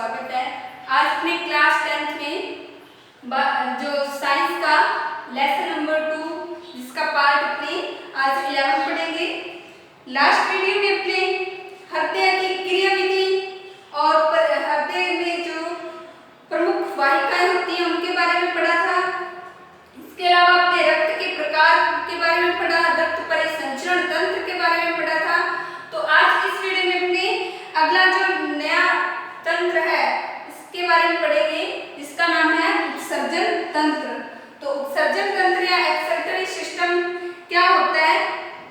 स्वागत है। आज अपने क्लास 10th में जो साइंस का लेसन नंबर 2 जिसका पार्ट अपने आज 11 पढ़ेंगे। लास्ट वीडियो में अपने हृदय की क्रियाविधि और हृदय में जो प्रमुख वाहिकाएं होती हैं उनके बारे में पढ़ा था। इसके अलावा अपने रक्त के प्रकार के बारे में पढ़ा, रक्त परिसंचरण तंत्र के बारे में पढ़ा था। तो आज इस वीडियो में अपने अगला जो नया तंत्र है इसके बारे में पढ़ेंगे, जिसका नाम है उत्सर्जन तंत्र। तो उत्सर्जन तंत्र या एक्सक्रीटरी सिस्टम क्या होता है,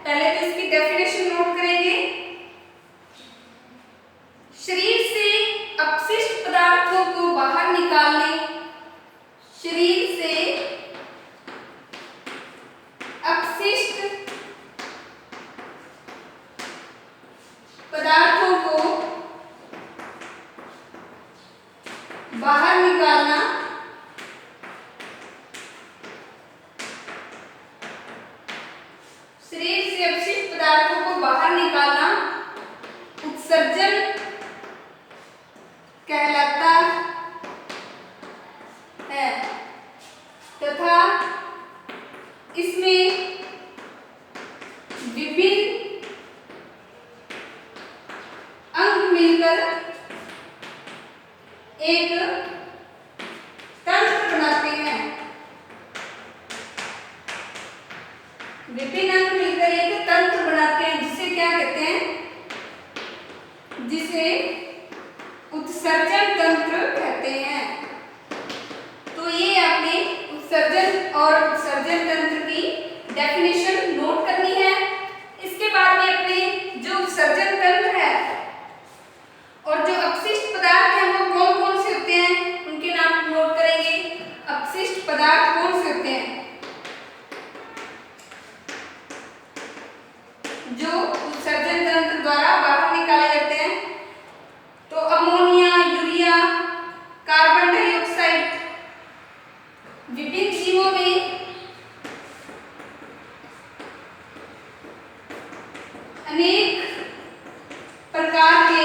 पहले तो इसकी डेफिनेशन नोट करेंगे। शरीर से अपशिष्ट पदार्थों को बाहर निकालने, शरीर से अपशिष्ट पदार्थों को बाहर निकालना, शरीर से अपशिष्ट पदार्थों को बाहर निकालना उत्सर्जन कहलाता है तथा इसमें विभिन्न अंग मिलकर एक तंत्र बनाते हैं। विभिन्न अंग मिलकर एक तंत्र बनाते हैं जिसे क्या कहते हैं, जिसे उत्सर्जन तंत्र कहते हैं। तो ये आपने उत्सर्जन और उत्सर्जन तंत्र की डेफिनेशन नोट करनी है। इसके बाद में अपने जो उत्सर्जन तंत्र है और जो अपशिष्ट पदार्थ हैं वो कौन कौन से होते हैं उनके नाम नोट करेंगे। अपशिष्ट पदार्थ कौन से होते हैं जो उत्सर्जन तंत्र द्वारा बाहर निकाले जाते हैं। तो अमोनिया, यूरिया, कार्बन डाइऑक्साइड। विभिन्न जीवों में अनेक प्रकार के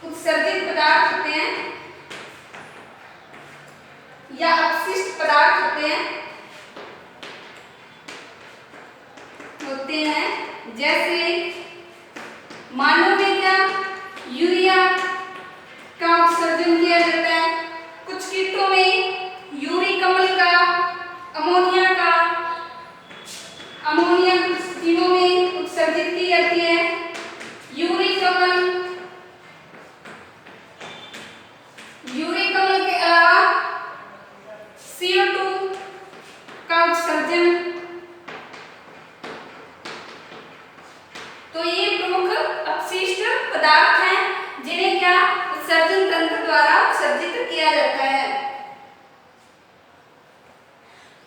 उत्सर्जित पदार्थ होते हैं या अपशिष्ट पदार्थ होते हैं जैसे मानव में क्या यूरिया का उत्सर्जन किया जाता है, कुछ कीटों में यूरिक अम्ल का, अमोनिया का, अमोनिया कुछ जीवों में उत्सर्जित की जाती है। यूरिक अम्ल के अलावा CO2 का उत्सर्जन। तो ये प्रमुख अपशिष्ट पदार्थ हैं जिन्हें क्या उत्सर्जन तंत्र द्वारा उत्सर्जित किया जाता है।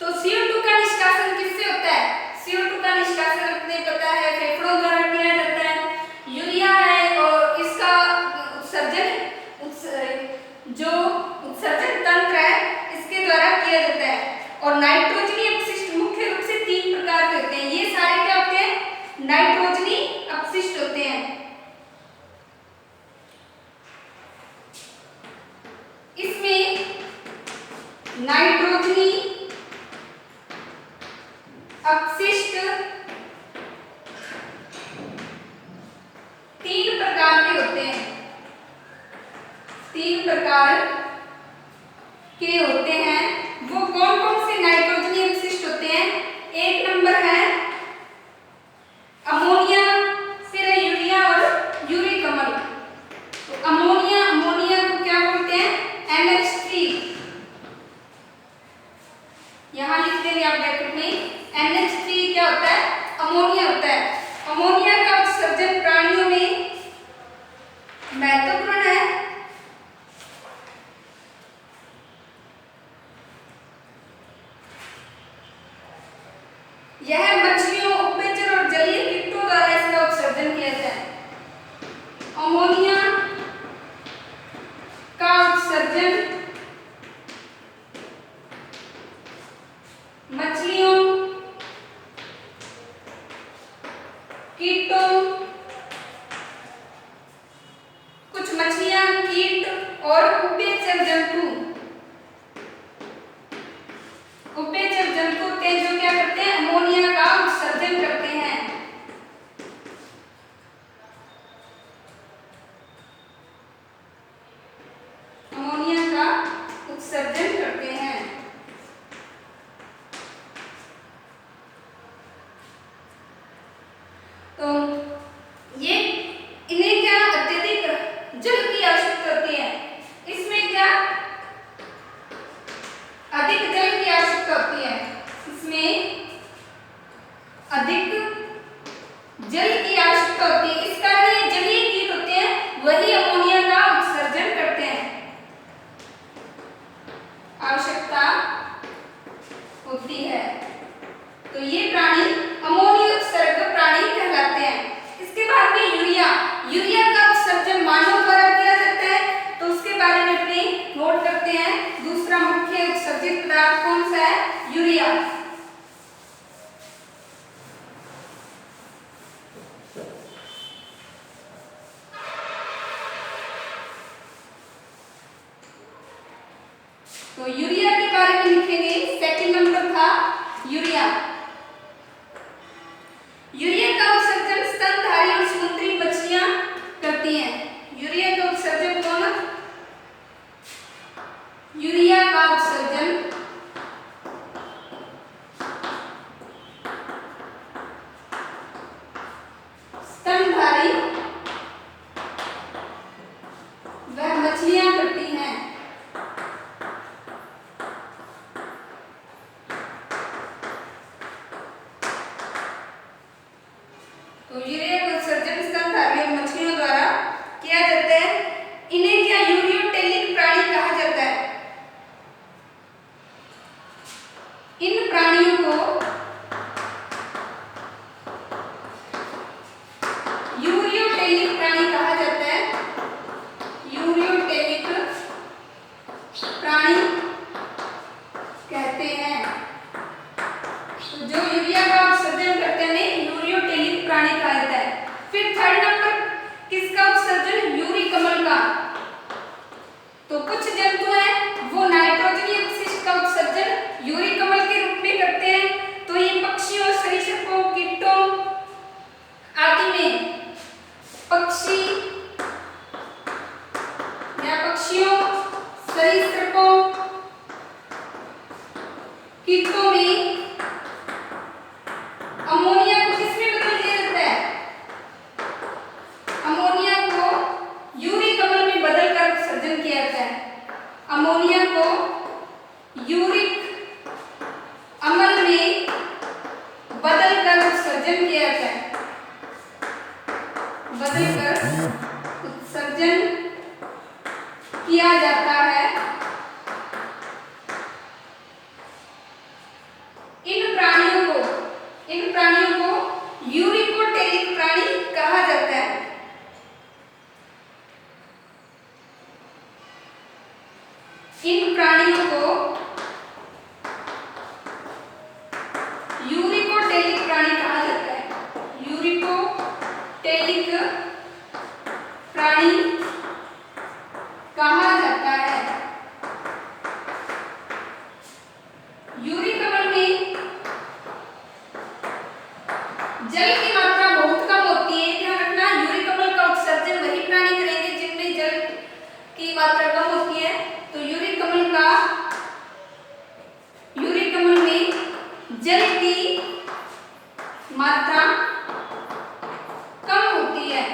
तो CO2 का निष्कासन किससे होता है? CO2 का निष्कासन अपने पता है फेफड़ों द्वारा किया जाता है। यूरिया है और इसका उत्सर्जन जो उत्सर्जन तंत्र है इसके द्वारा किया जाता है। और नाइट्रोजनी अपशिष्ट मुख्य रूप से 3 प्रकार के होते हैं। ये सारे क्या होते हैं? नाइट्रोजनी अपशिष्ट होते हैं। इसमें नाइट्रोजनी अपशिष्ट 3 प्रकार के होते हैं। 3 प्रकार के होते हैं। वो कौन कौन से नाइट्रोजनी अपशिष्ट होते हैं? एक नंबर है अमोनिया, फिर है यूरिया और यूरिक अम्ल। तो अमोनिया को क्या बोलते हैं? NH3। यहाँ लिख देंगे आप ब्रैकेट में। NH3 क्या होता है? अमोनिया होता है। अमोनिया का उत्सर्जन प्राणियों में महत्वपूर्ण है। यह मछलियों, उभयचर और जलीय कीटों द्वारा इसका उत्सर्जन किया जाता है। अमोनिया का उत्सर्जन मछलियों, कीटों, कुछ मछलियां और उभयचर जंतु, उभयचर जंतु होते हैं जो क्या करते हैं, अमोनिया का उत्सर्जन करते हैं। अमोनिया का उत्सर्जन करते हैं। तो ये इन्हें क्या अत्यधिक जल की आवश्यकता होती है, इसमें क्या अधिक जल की आवश्यकता होती है, इसमें अधिक जल की आवश्यकता होती है। इस कारण ये जलीय कीट होते हैं वही अमोनिया का उत्सर्जन करते हैं, आवश्यकता होती है। तो ये प्राणी अमोनिया उत्सर्ग प्राणी कहलाते हैं। इसके बाद में यूरिया, यूरिया का उत्सर्जन मानव द्वारा किया जाता है, तो उसके बारे में अपने नोट करते हैं। दूसरा मुख्य उत्सर्जित पदार्थ कौन सा है, यूरिया। तो यूरिया के बारे में लिखेंगे, सेकंड नंबर था यूरिया। यूरिया का उत्सर्जन स्तनधारी और समुद्री मछलियां करती हैं। यूरिया का उत्सर्जन कौन, यूरिया का उत्सर्जन स्तनधारी वह मछलियां करती हैं। तो यूरिया का उत्सर्जन स्तनधारी और मछलियों द्वारा किया जाता है। इन्हें क्या यूरियोटेलिक प्राणी कहा जाता है। इन प्राणियों को यूरियोटेलिक प्राणी कहा जाता है, यूरियोटेलिक प्राणी कहते हैं। तो जो यूरिया का उत्सर्जन करते हैं यूरियोटेलिक प्राणी कहा जाता है। फिर थर्ड नंबर किसका उत्सर्जन, यूरी कमल का। तो कुछ जंतु हैं वो नाइट्रोजनी अपशिष्ट का उत्सर्जन यूरी कमल के रूप में करते हैं। तो ये पक्षियों, सरीसृपों, कीटों आदि में, पक्षी या पक्षियों, सरीसृपों, कीटों में अमोनिया को किसमें बदल दिया जाता है, अमोनिया को यूरी कमल में बदलकर उत्सर्जन किया जाता है। अमोनिया को यूरिक अम्ल में बदलकर उत्सर्जन किया जाता है, बदलकर उत्सर्जन किया जाता है। इन प्राणियों को यूरिकोटेलिक प्राणी कहा जाता है। इन प्राणियों को यूरिकोटेलिक प्राणी कहा जाता है, यूरिकोटेलिक प्राणी कहा जाता है। यूरी कमल में जल की मात्रा बहुत कम होती है, ध्यान रखना। यूरी कमल का उत्सर्जन वही प्राणी करेंगे जिनमें जल की मात्रा कम होती है। तो यूरी कमल में जल की मात्रा कम होती है,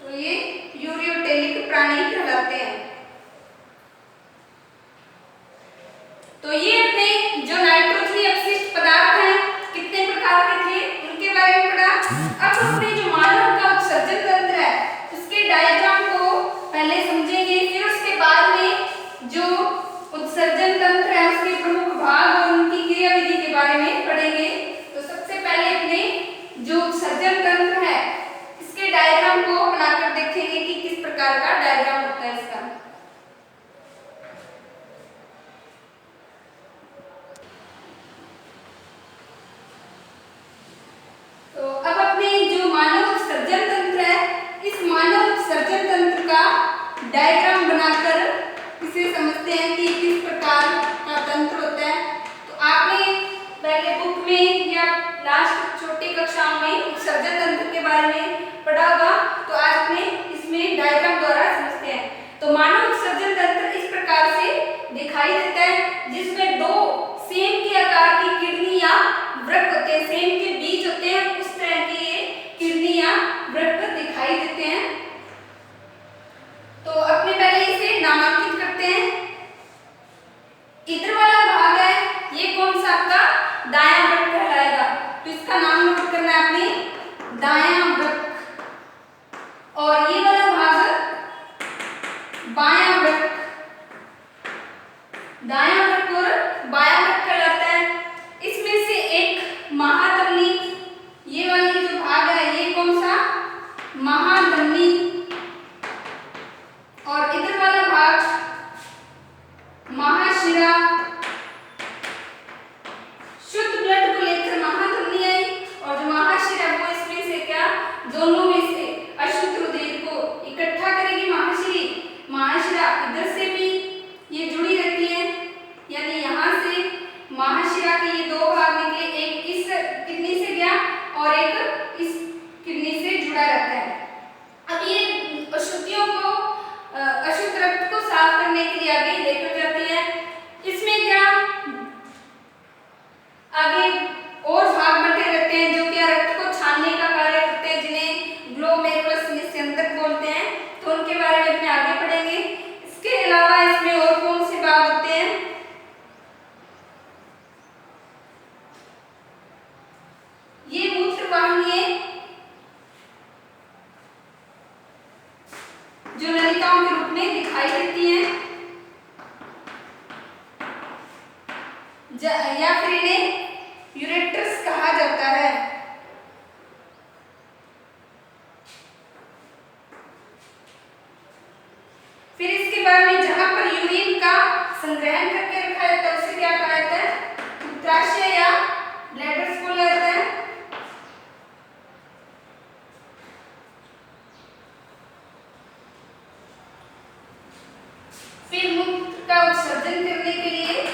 तो ये यूरियोटेलिक प्राणी कहलाते हैं। तो ये अपने जो नाइट्रोजनी अपशिष्ट पदार्थ हैं कितने प्रकार के थे उनके बारे में पढ़ा। अब अपने जो मानव का उत्सर्जन तंत्र है उसके डायग्राम को पहले समझेंगे, फिर उसके बाद में जो उत्सर्जन तंत्र है उसके प्रमुख भाग और उनकी क्रियाविधि के बारे में पढ़ेंगे। तो सबसे पहले अपने जो उत्सर्जन तंत्र है इसके डायग्राम को बनाकर देखेंगे कि किस प्रकार का डायग्राम होता है इसका। तो अब अपने जो मानव उत्सर्जन तंत्र है, इस मानव डायग्राम बनाकर इसे समझते हैं कि किस प्रकार का तंत्र होता है। तो आपने पहले बुक में या लास्ट छोटी कक्षाओं में उत्सर्जन तंत्र के बारे में पढ़ा होगा, तो आज अपने इसमें डायग्राम द्वारा समझते हैं। तो मानव उत्सर्जन तंत्र इस प्रकार से दिखाई देता है, जिसमें दो सेम के आकार की किडनी या वृक्क होते हैं, सेम के बीज होते हैं, उस तरह के ये किडनी या वृक्क दिखाई देते हैं। तो अपने पहले इसे नामांकित करते हैं। इधर वाला भाग है, ये कौन सा आपका दायां वृक्क कहलाएगा, तो इसका नाम नोट करना है आपने, दायां वृक्क। और ये वाला भाग बायां वृक्क, दायां वृक्क और बायां वृक्क कहलाता है। इसमें से एक महाधमनी, ये वाली जो भाग है ये कौन सा, महाधमनी। और इधर वाला भाग महाशिरा। शुद्ध ब्लड को लेकर महाधमनी आई, और जो महाशिरा वो इसमें से क्या, दोनों में से अशुद्ध रुधिर को इकट्ठा करेगी महाशिरी। महाशिरा इधर से भी ये जुड़ी रहती है, यानी यहाँ से महाशिरा के ये दो भाग निकले, एक इस किडनी से गया और एक इस किडनी से जुड़ा रहता है। अब ये अशुद्धियों को, अशुद्ध रक्त को साफ करने के लिए आगे लेकर जाती है। इसमें क्या आगे और भाग बटे रहते हैं जो क्या रक्त को छानने का कार्य करते हैं, जिन्हें ग्लोमेरुलस निस्यंदक बोलते हैं, तो उनके बारे में अपने आगे पढ़ेंगे। इसके अलावा इसमें और कौन से भाग होते हैं, ये मूत्र वाहिनियां जो नलिकाओं के रूप में दिखाई देती हैं, या फिर इन्हें यूरेटर्स कहा जाता है। फिर इसके बाद में जहां पर यूरिन का संग्रहण करके रखा जाता है उसे क्या कहा जाता है, मूत्राशय या ब्लैडर्स बोला जाता है। फिर मूत्र का उत्सर्जन करने के लिए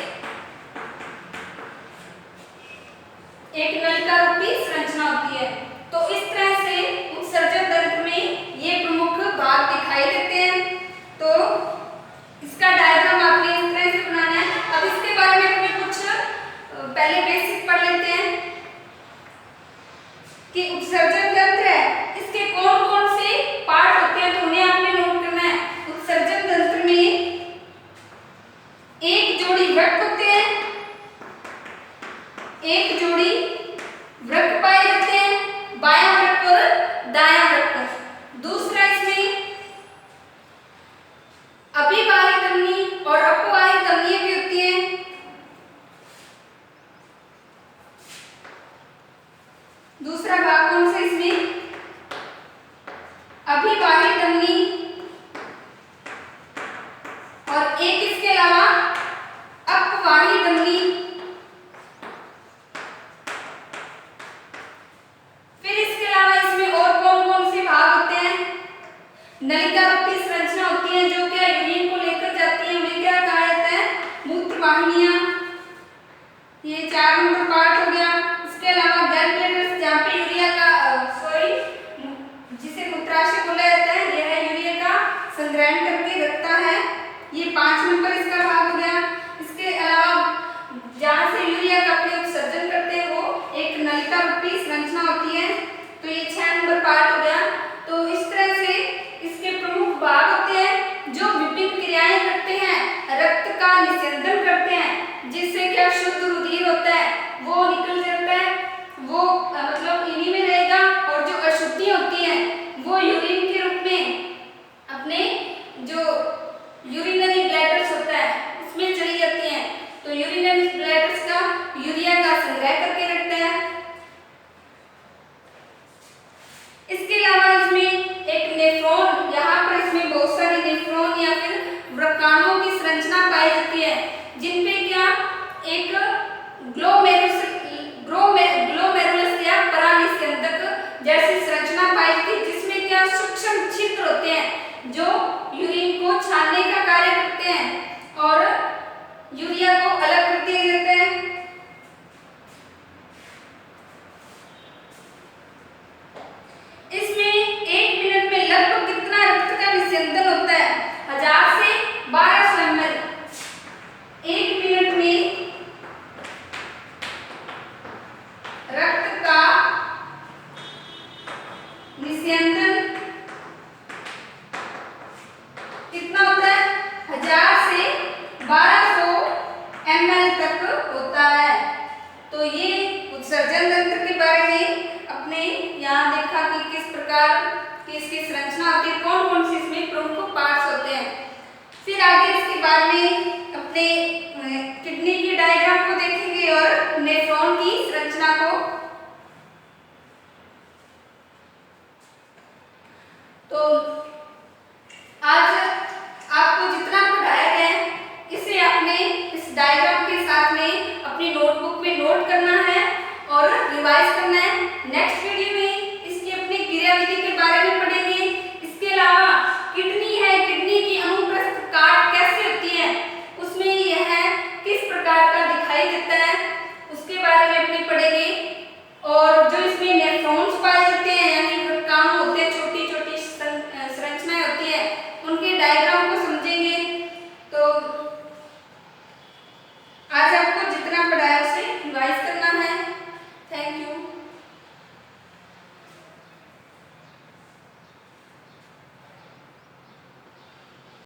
एक नलिका रूपी संरचना होती है। तो इस तरह से उत्सर्जन तंत्र में ये प्रमुख भाग दिखाई देते हैं। तो इसका डायग्राम आपने इस तरह से बनाना है। अब इसके बारे में अपने कुछ पहले बेसिक पढ़ लेते हैं कि उत्सर्जन तंत्र है, इसके कौन कौन से पार्ट होते हैं, तो उन्हें आपने नोट करना है। उत्सर्जन तंत्र में एक जोड़ी वृक्क होते हैं, एक जोड़ी वृक्क पाए जाते हैं, बायां वृक्क और दायां वृक्क। दूसरा इसमें अभिवाही धमनी और अपवाही धमनी भी होती है। दूसरा भाग कौन सा इसमें, अभिवाही धमनी, और एक इसके अलावा अपवाही धमनी। फिर इसके अलावा इसमें और कौन कौन से भाग होते हैं, नलिका रूपी संरचना होती है जो क्या यूरिन को लेकर जाती है, उन्हें क्या कहा जाता है, मूत्र वाहिनियां। ये 4 नंबर पार्ट हो गया। इसके अलावा गैल ब्लैडर्स, जहाँ पे यूरिया का जिसे मूत्राशय बोला जाता है, यह है यूरिया रक्त का निस्यंदन कितना होता है? 1000 से 1200 ml तक होता है। तो ये उत्सर्जन तंत्र के बारे में अपने यहाँ देखा कि किस प्रकार की इसकी संरचना होती है, कौन कौन से इसमें प्रमुख पार्ट्स होते हैं। फिर आगे इसके बारे में अपने किडनी की डायग्राम को देखेंगे और नेफ्रॉन की संरचना को। तो आज आपको जितना पढ़ाया गया है इसे आपने इस डायग्राम के साथ में अपनी नोटबुक में नोट करना है और रिवाइज करना है। नेक्स्ट वीडियो में इसकी अपनी क्रियाविधि के बारे में पढ़ेंगे। इसके अलावा